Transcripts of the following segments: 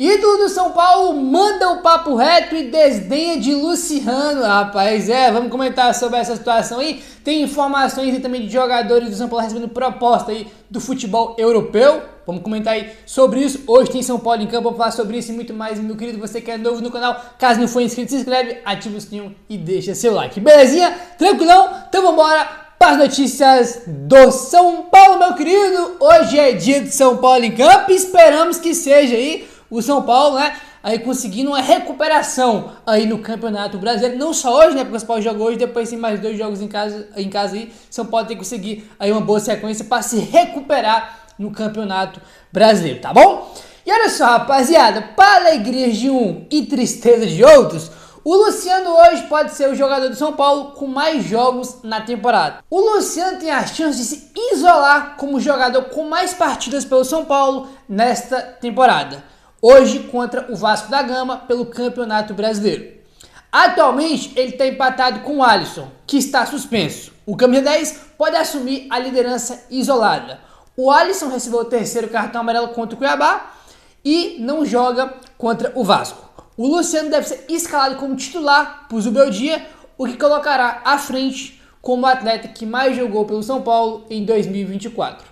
Ídolo do São Paulo manda o papo reto e desdenha de Luciano, rapaz. Vamos comentar sobre essa situação aí. Tem informações aí também de jogadores do São Paulo recebendo proposta aí do futebol europeu. Vamos comentar aí sobre isso. Hoje tem São Paulo em campo, vamos falar sobre isso e muito mais, meu querido. Você que é novo no canal, caso não for inscrito, se inscreve, ativa o sininho e deixa seu like. Belezinha? Tranquilão? Então vambora para as notícias do São Paulo, meu querido. Hoje é dia de São Paulo em campo e esperamos que seja aí o São Paulo, né, aí conseguindo uma recuperação aí no Campeonato Brasileiro, não só hoje, né, porque o São Paulo joga hoje, depois tem mais 2 jogos em casa aí, São Paulo tem que conseguir aí uma boa sequência para se recuperar no Campeonato Brasileiro, tá bom? E olha só, rapaziada, para alegria de um e tristeza de outros, o Luciano hoje pode ser o jogador do São Paulo com mais jogos na temporada. O Luciano tem a chance de se isolar como jogador com mais partidas pelo São Paulo nesta temporada. Hoje contra o Vasco da Gama pelo Campeonato Brasileiro. Atualmente ele está empatado com o Alisson, que está suspenso. O camisa 10 pode assumir a liderança isolada. O Alisson recebeu o 3º cartão amarelo contra o Cuiabá e não joga contra o Vasco. O Luciano deve ser escalado como titular para o Zubeldia, o que colocará à frente como atleta que mais jogou pelo São Paulo em 2024.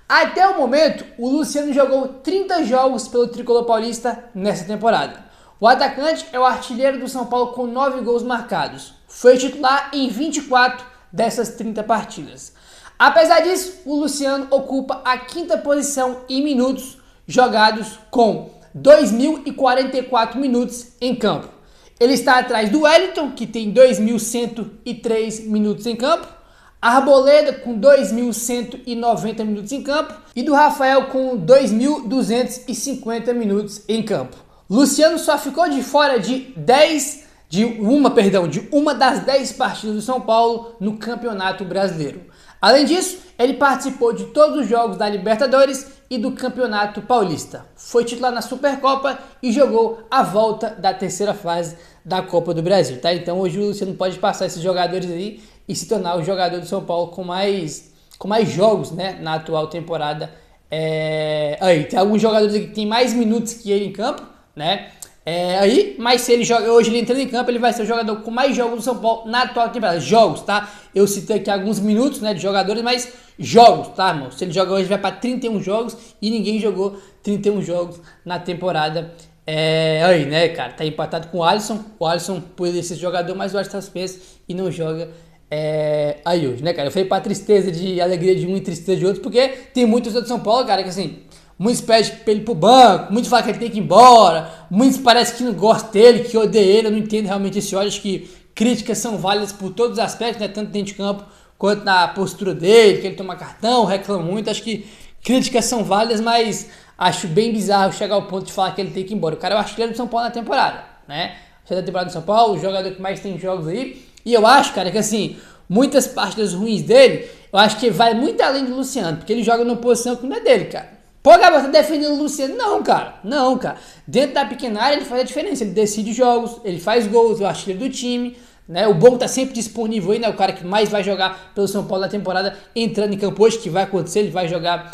Até o momento, o Luciano jogou 30 jogos pelo Tricolor Paulista nessa temporada. O atacante é o artilheiro do São Paulo com 9 gols marcados. Foi titular em 24 dessas 30 partidas. Apesar disso, o Luciano ocupa a 5ª posição em minutos jogados com 2.044 minutos em campo. Ele está atrás do Wellington, que tem 2.103 minutos em campo, Arboleda com 2.190 minutos em campo e do Rafael com 2.250 minutos em campo. Luciano só ficou de fora de uma das 10 partidas do São Paulo no Campeonato Brasileiro. Além disso, ele participou de todos os jogos da Libertadores e do Campeonato Paulista. Foi titular na Supercopa e jogou a volta da 3ª fase da Copa do Brasil, tá? Então hoje o Luciano pode passar esses jogadores aí e se tornar o jogador do São Paulo com mais jogos, né, na atual temporada. Aí tem alguns jogadores aqui que tem mais minutos que ele em campo, né? Mas se ele joga hoje, ele entrando em campo, ele vai ser o jogador com mais jogos do São Paulo na atual temporada. Jogos, tá? Eu citei aqui alguns minutos, né, de jogadores, mas jogos, tá, irmão? Se ele joga hoje, vai para 31 jogos e ninguém jogou 31 jogos na temporada. Né, cara? Tá empatado com o Alisson. O Alisson poderia ser jogador, mas o Alisson tá suspenso e não joga aí hoje, né, cara? Eu falei pra tristeza de alegria de um e tristeza de outro, porque tem muitos outros São Paulo, cara, que assim, muitos pedem pra ele ir pro banco, muitos falam que ele tem que ir embora, muitos parece que não gostam dele, que odeia ele. Eu não entendo realmente esse ódio. Acho que críticas são válidas por todos os aspectos, né, tanto dentro de campo quanto na postura dele, que ele toma cartão, reclama muito. Acho que críticas são válidas, mas acho bem bizarro chegar ao ponto de falar que ele tem que ir embora. O cara é o artilheiro do São Paulo na temporada, né? Da temporada do São Paulo, o jogador que mais tem jogos aí. E eu acho, cara, que assim, muitas partidas ruins dele, eu acho que vai muito além do Luciano, porque ele joga numa posição que não é dele, cara. Pô, Gabriel, você tá defendendo o Luciano? Não, cara. Não, cara. Dentro da pequena área ele faz a diferença. Ele decide jogos, ele faz gols, o artilheiro do time, né? O bom tá sempre disponível aí, né? O cara que mais vai jogar pelo São Paulo na temporada entrando em campo hoje, que vai acontecer, ele vai jogar.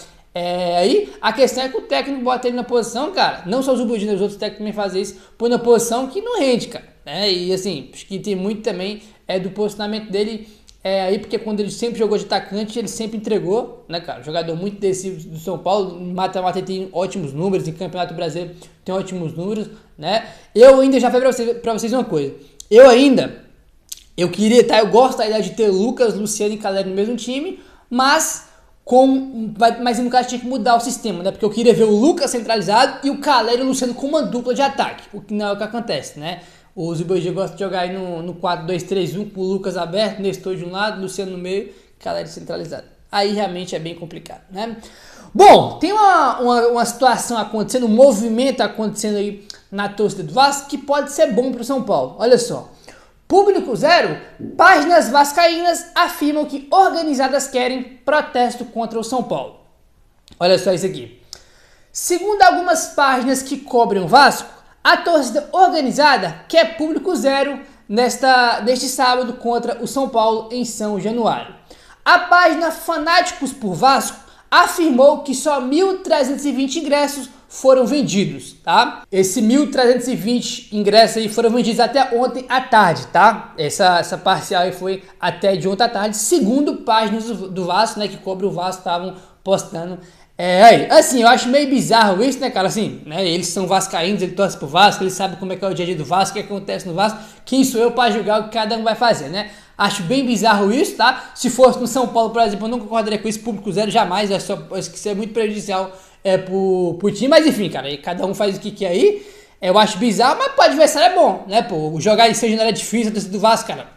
Aí a questão é que o técnico bota ele na posição, cara. Não só os Ubudinhos, os outros técnicos também fazem isso, põe na posição que não rende, cara. E assim, acho que tem muito também do posicionamento dele. Aí porque quando ele sempre jogou de atacante, ele sempre entregou, né, cara? Jogador muito decisivo do São Paulo, mata-mata, tem ótimos números, em Campeonato Brasileiro tem ótimos números, né? Eu ainda já falei pra vocês uma coisa. Eu queria, tá? Eu gosto da ideia de ter Lucas, Luciano e Caleri no mesmo time, mas no caso tinha que mudar o sistema, né? Porque eu queria ver o Lucas centralizado e o Caleri e o Luciano com uma dupla de ataque, o que não é o que acontece, né? O Zubeldia gosta de jogar aí no 4-2-3-1 com o Lucas aberto, Nestor de um lado, Luciano no meio, Caleri centralizado. Aí realmente é bem complicado, né? Bom, tem uma situação acontecendo, um movimento acontecendo aí na torcida do Vasco que pode ser bom para o São Paulo. Olha só. Público zero, páginas vascaínas afirmam que organizadas querem protesto contra o São Paulo. Olha só isso aqui. Segundo algumas páginas que cobrem o Vasco, a torcida organizada quer público zero neste sábado contra o São Paulo em São Januário. A página Fanáticos por Vasco afirmou que só 1.320 ingressos foram vendidos, tá? Esse 1.320 ingressos aí foram vendidos até ontem à tarde, tá? Essa parcial aí foi até de ontem à tarde, segundo páginas do Vasco, né, que cobre o Vasco, estavam postando. Assim, eu acho meio bizarro isso, né, cara? Assim, né, eles são vascaínos, eles torcem pro Vasco, eles sabem como é que é o dia a dia do Vasco, o que acontece no Vasco. Quem sou eu para julgar o que cada um vai fazer, né? Acho bem bizarro isso, tá? Se fosse no São Paulo, por exemplo, eu não concordaria com isso, público zero, jamais, isso é muito prejudicial pro time, mas enfim, cara, aí cada um faz o que quer aí. Eu acho bizarro, mas pro adversário é bom, né, pô? Jogar em São Januário é difícil, a torcida do Vasco, cara,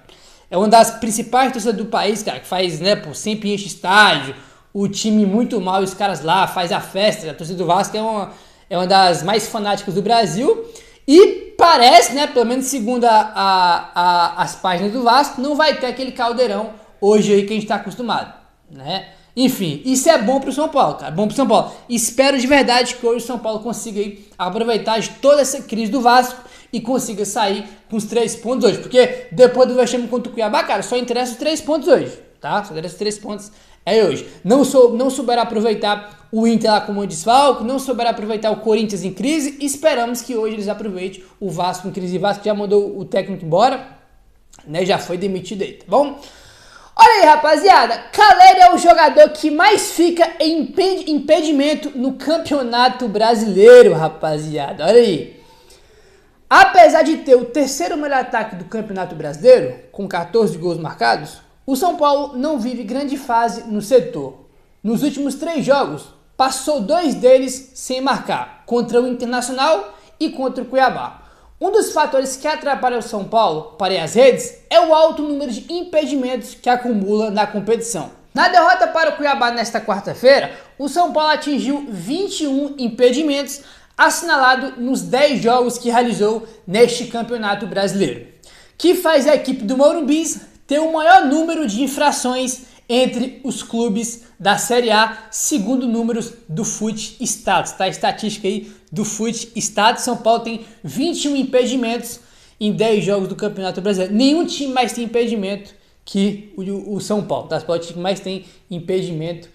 é uma das principais torcidas do país, cara, que faz, né, pô, sempre enche estádio, o time muito mal e os caras lá, faz a festa. A torcida do Vasco é uma das mais fanáticas do Brasil. E parece, né, pelo menos segundo as páginas do Vasco, não vai ter aquele caldeirão hoje aí que a gente tá acostumado, né? Enfim, isso é bom pro São Paulo, cara, bom pro São Paulo. Espero de verdade que hoje o São Paulo consiga aí aproveitar de toda essa crise do Vasco e consiga sair com os 3 pontos hoje. Porque depois do vexame contra o Cuiabá, cara, só interessa os 3 pontos hoje, tá? Só interessa os 3 pontos hoje. Não souberam aproveitar o Inter lá como um desfalque, não souberam aproveitar o Corinthians em crise. Esperamos que hoje eles aproveitem o Vasco em crise. O Vasco já mandou o técnico embora, né? Já foi demitido aí, tá bom? Olha aí, rapaziada, Caleri é o jogador que mais fica em impedimento no Campeonato Brasileiro, rapaziada. Olha aí. Apesar de ter o terceiro melhor ataque do Campeonato Brasileiro, com 14 gols marcados, o São Paulo não vive grande fase no setor. Nos últimos 3 jogos, passou 2 deles sem marcar, contra o Internacional e contra o Cuiabá. Um dos fatores que atrapalha o São Paulo para ir às redes é o alto número de impedimentos que acumula na competição. Na derrota para o Cuiabá nesta quarta-feira, o São Paulo atingiu 21 impedimentos, assinalado nos 10 jogos que realizou neste Campeonato Brasileiro, que faz a equipe do Morumbis ter o maior número de infrações entre os clubes da Série A, segundo números do Fut Stats, tá? A estatística aí do Fut Stats. São Paulo tem 21 impedimentos em 10 jogos do Campeonato Brasileiro. Nenhum time mais tem impedimento que o São Paulo, tá? O time que mais tem impedimento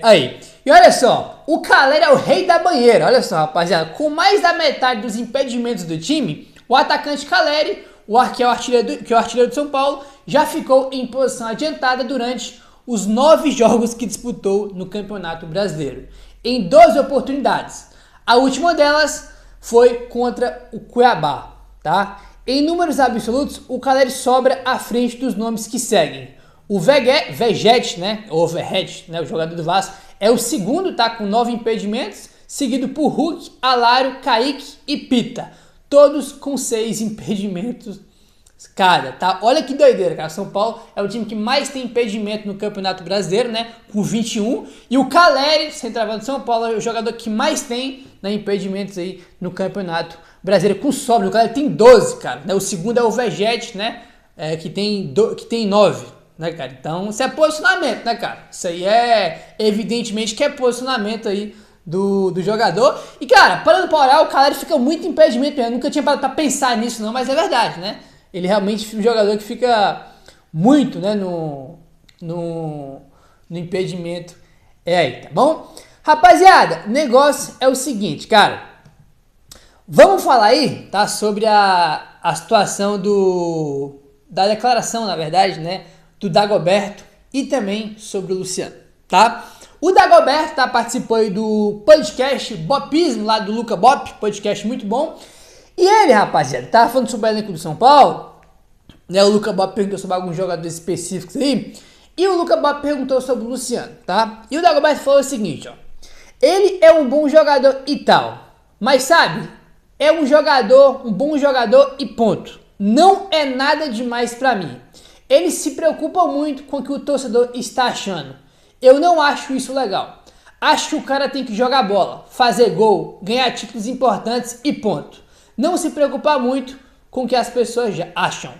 aí. E olha só, o Caleri é o rei da banheira. Olha só, rapaziada, com mais da metade dos impedimentos do time, o atacante Caleri, que é o artilheiro do São Paulo, já ficou em posição adiantada durante os 9 jogos que disputou no Campeonato Brasileiro, em 12 oportunidades. A última delas foi contra o Cuiabá, tá? Em números absolutos, o Caleri sobra à frente dos nomes que seguem. O Vegetti, né, ou Verret, né, o jogador do Vasco, é o segundo, tá, com 9 impedimentos, seguido por Hulk, Alário, Kaique e Pita, todos com 6 impedimentos cada, tá? Olha que doideira, cara. São Paulo é o time que mais tem impedimento no Campeonato Brasileiro, né? Com 21. E o Caleri, centroavante de São Paulo, é o jogador que mais tem, né, impedimentos aí no Campeonato Brasileiro, com sobra. O Caleri tem 12, cara, né? O segundo é o Vegetti, né? Que tem 9, né, cara? Então, isso é posicionamento, né, cara? Isso aí evidentemente que é posicionamento aí do jogador. E, cara, parando pra olhar, o Caleri fica muito impedimento mesmo. Eu nunca tinha parado pra pensar nisso, não, mas é verdade, né? Ele realmente é um jogador que fica muito, né, no impedimento. Aí, tá bom? Rapaziada, negócio é o seguinte, cara. Vamos falar aí, tá, sobre a situação da declaração, na verdade, né, do Dagoberto e também sobre o Luciano, tá? O Dagoberto, tá, participou aí do podcast Bopismo, lá do Luca Bop, podcast muito bom. E ele, rapaziada, tava falando sobre o elenco do São Paulo, né? O Luca Bop perguntou sobre alguns jogadores específicos aí, e o Luca Bop perguntou sobre o Luciano, tá? E o Dagoberto falou o seguinte, ó: ele é um bom jogador e tal, mas sabe, é um bom jogador e ponto. Não é nada demais pra mim. Ele se preocupa muito com o que o torcedor está achando. Eu não acho isso legal. Acho que o cara tem que jogar bola, fazer gol, ganhar títulos importantes e ponto. Não se preocupar muito com o que as pessoas já acham.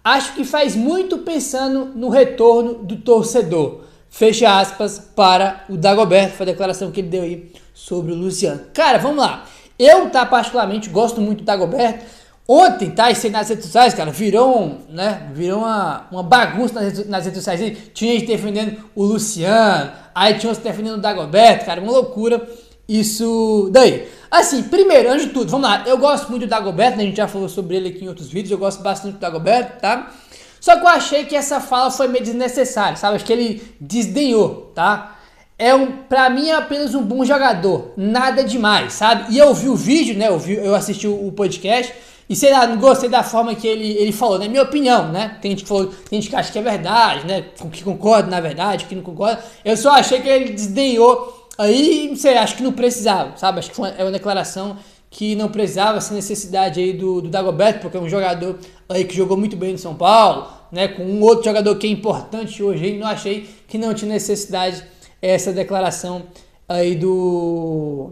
Acho que faz muito pensando no retorno do torcedor. Fecha aspas para o Dagoberto, foi a declaração que ele deu aí sobre o Luciano. Cara, vamos lá. Eu, tá, particularmente, gosto muito do Dagoberto. Ontem, tá, isso aí nas redes sociais, cara, virou uma bagunça nas redes sociais. Aí, tinha gente defendendo o Luciano, aí tinha outros defendendo o Dagoberto, cara, uma loucura. isso daí. Assim, primeiro, antes de tudo, vamos lá, eu gosto muito do Dagoberto, né? A gente já falou sobre ele aqui em outros vídeos, eu gosto bastante do Dagoberto, tá? Só que eu achei que essa fala foi meio desnecessária, sabe? Acho que ele desdenhou, tá? Pra mim é apenas um bom jogador, nada demais, sabe? E eu vi o vídeo, né? Eu assisti o podcast e sei lá, não gostei da forma que ele falou, na minha opinião, né? Tem gente que acha que é verdade, né? Que concorda na verdade, que não concorda. Eu só achei que ele desdenhou aí, não sei, acho que não precisava, sabe? Acho que é uma declaração que não precisava, essa necessidade aí do Dagoberto, porque é um jogador aí que jogou muito bem no São Paulo, né? Com um outro jogador que é importante hoje aí, não achei que não tinha necessidade essa declaração aí do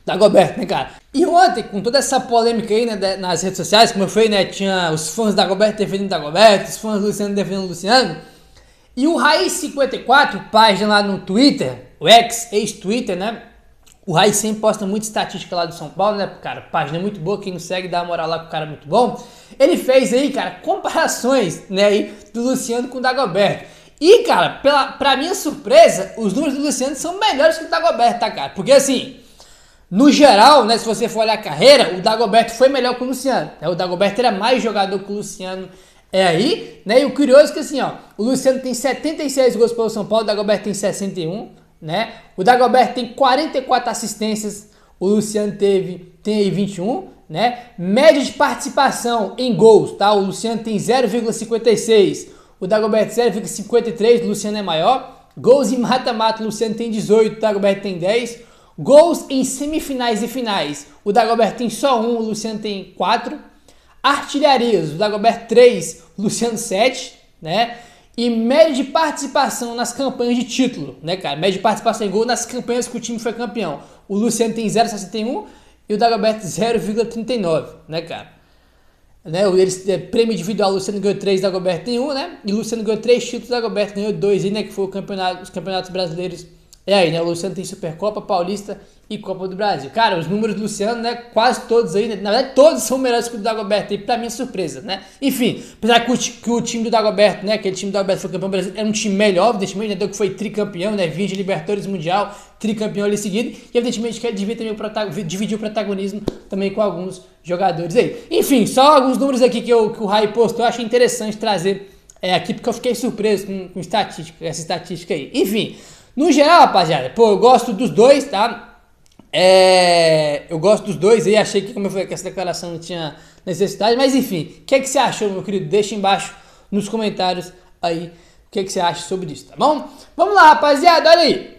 Dagoberto, né, cara? E ontem, com toda essa polêmica aí, né, nas redes sociais, como eu falei, né, tinha os fãs da Dagoberto defendendo Dagoberto, os fãs do Luciano defendendo o Luciano, e o Raiz54, página lá no Twitter, o ex-Twitter, né, o Raiz sempre posta muita estatística lá do São Paulo, né, cara, página muito boa, quem não segue dá uma moral lá com o cara muito bom. Ele fez aí, cara, comparações, né, aí, do Luciano com o Dagoberto. E, cara, pra minha surpresa, os números do Luciano são melhores que o Dagoberto, tá, cara? Porque, assim, no geral, né, se você for olhar a carreira, o Dagoberto foi melhor que o Luciano. Né? O Dagoberto era mais jogador que o Luciano aí, né? E o curioso é que, assim, ó, o Luciano tem 76 gols pelo São Paulo, o Dagoberto tem 61, né? O Dagoberto tem 44 assistências, o Luciano tem aí 21, né? Média de participação em gols, tá? O Luciano tem 0,56, o Dagoberto 0,53, o Luciano é maior. Gols em mata-mata, o Luciano tem 18, o Dagoberto tem 10. Gols em semifinais e finais, o Dagoberto tem só 1, o Luciano tem 4. Artilharias, o Dagoberto 3, o Luciano 7, né? E média de participação nas campanhas de título, né, cara? Média de participação em gol nas campanhas que o time foi campeão. O Luciano tem 0,61 e o Dagoberto 0,39, né, cara? Né, prêmio individual, o Luciano ganhou 3, o Dagoberto tem 1, né? E o Luciano ganhou 3 títulos, o Dagoberto ganhou 2, né? Que foi os campeonatos brasileiros. Aí, né? O Luciano tem Supercopa, Paulista e Copa do Brasil. Cara, os números do Luciano, né? Quase todos aí, né? Na verdade, todos são melhores que o do Dagoberto. E pra mim é surpresa, né? Enfim, apesar que o time do Dagoberto, né? Aquele time do Dagoberto foi campeão brasileiro, era um time melhor, evidentemente, né? Que foi tricampeão, né? Vinha de Libertadores Mundial, tricampeão ali seguido. E evidentemente que ele devia também dividir o protagonismo também com alguns jogadores aí. Enfim, só alguns números aqui que o Rai postou, eu achei interessante trazer aqui, porque eu fiquei surpreso com essa estatística aí. Enfim. No geral, rapaziada, pô, eu gosto dos dois, tá? Eu gosto dos dois aí, achei que, como eu falei, que essa declaração não tinha necessidade, mas enfim, o que é que você achou, meu querido? Deixa embaixo nos comentários aí o que é que você acha sobre isso, tá bom? Vamos lá, rapaziada, olha aí.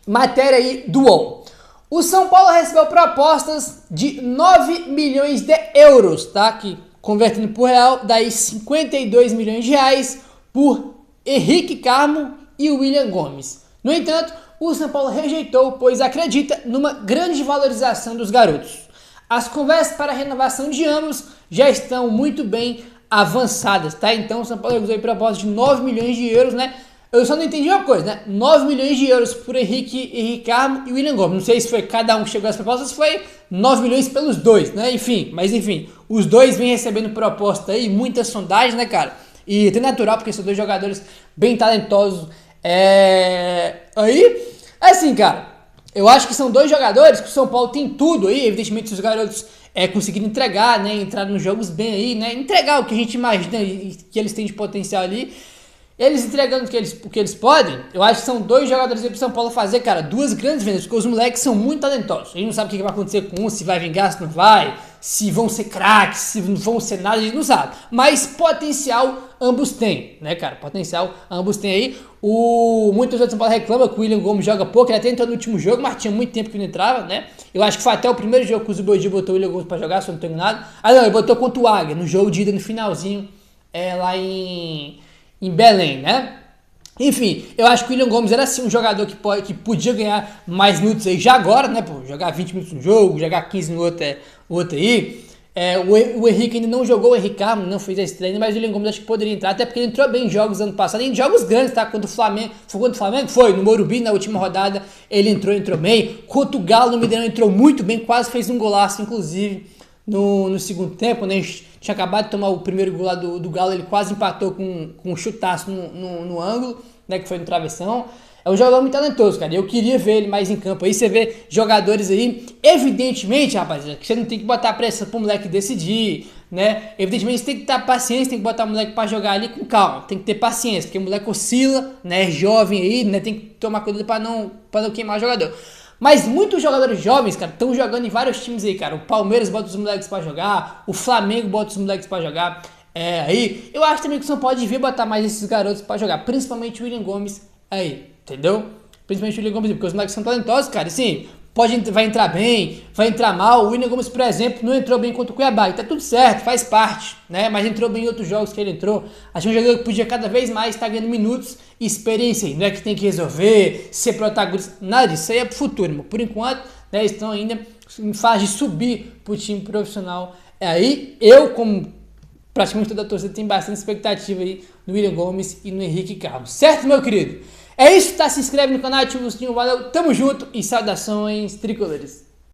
Matéria aí do UOL. O São Paulo recebeu propostas de 9 milhões de euros, tá? Que, convertendo por real, daí 52 milhões de reais por Henrique Carmo e William Gomes. No entanto, o São Paulo rejeitou, pois acredita numa grande valorização dos garotos. As conversas para a renovação de ambos já estão muito bem avançadas, tá? Então o São Paulo recusou propostas de 9 milhões de euros, né? Eu só não entendi uma coisa, né? 9 milhões de euros por Henrique Carmo e William Gomes. Não sei se foi cada um que chegou às propostas, se foi 9 milhões pelos dois, né? Enfim, os dois vêm recebendo proposta aí, muitas sondagens, né, cara? E é natural, porque são dois jogadores bem talentosos. Aí, assim, cara, eu acho que são dois jogadores que o São Paulo tem tudo aí, evidentemente, se os garotos conseguirem entregar, né, entrar nos jogos bem aí, né, entregar o que a gente imagina que eles têm de potencial ali, eles entregando o que eles podem, eu acho que são dois jogadores aí pro São Paulo fazer, cara, duas grandes vendas, porque os moleques são muito talentosos, a gente não sabe o que vai acontecer com um, se vai vingar, se não vai, se vão ser craques, se não vão ser nada, a gente não sabe, mas potencial ambos têm, né, cara, potencial ambos têm aí. Muitos outros São Paulo reclamam que o William Gomes joga pouco, ele até entrou no último jogo, mas tinha muito tempo que não entrava, né? Eu acho que foi até o primeiro jogo que o Zuboidi botou o William Gomes pra jogar, se eu não tô enganado. Ah, não, ele botou contra o Águia, no jogo de ida no finalzinho, lá em Belém, né? Enfim, eu acho que o William Gomes era sim um jogador que podia ganhar mais minutos aí já agora, né? Pô, jogar 20 minutos no jogo, jogar 15 no outro aí. O Henrique ainda não jogou, o Henrique Carmo não fez a estreia, mas o William Gomes acho que poderia entrar, até porque ele entrou bem em jogos ano passado, em jogos grandes, tá? Quando o Flamengo foi no Morumbi, na última rodada, ele entrou bem, contra o Galo no Mineirão entrou muito bem, quase fez um golaço, inclusive, no segundo tempo, né? A gente tinha acabado de tomar o primeiro gol lá do Galo, ele quase empatou com um chutaço no ângulo, né? Que foi no travessão. É um jogador muito talentoso, cara. Eu queria ver ele mais em campo aí. Você vê jogadores aí, evidentemente, rapaziada, que você não tem que botar pressão pro moleque decidir, né? Evidentemente, você tem que ter paciência, tem que botar o moleque pra jogar ali com calma. Tem que ter paciência, porque o moleque oscila, né? É jovem aí, né? Tem que tomar cuidado pra não queimar o jogador. Mas muitos jogadores jovens, cara, estão jogando em vários times aí, cara. O Palmeiras bota os moleques pra jogar, o Flamengo bota os moleques pra jogar. Aí, eu acho também que o São Paulo devia botar mais esses garotos pra jogar, principalmente o William Gomes aí, entendeu? Principalmente o William Gomes, porque os moleques são talentosos, cara, assim, vai entrar bem, vai entrar mal. O William Gomes, por exemplo, não entrou bem contra o Cuiabá, e tá tudo certo, faz parte, né? Mas entrou bem em outros jogos que ele entrou. Acho que um jogador que podia cada vez mais estar ganhando minutos e experiência aí, não é que tem que resolver, ser protagonista, nada disso, isso aí é pro futuro, mano. Por enquanto, né, estão ainda em fase de subir pro time profissional. Aí, eu, como praticamente toda a torcida, tem bastante expectativa aí no William Gomes e no Henrique Carlos, certo, meu querido? É isso, tá? Se inscreve no canal, ativa o sininho, valeu, tamo junto e saudações tricolores.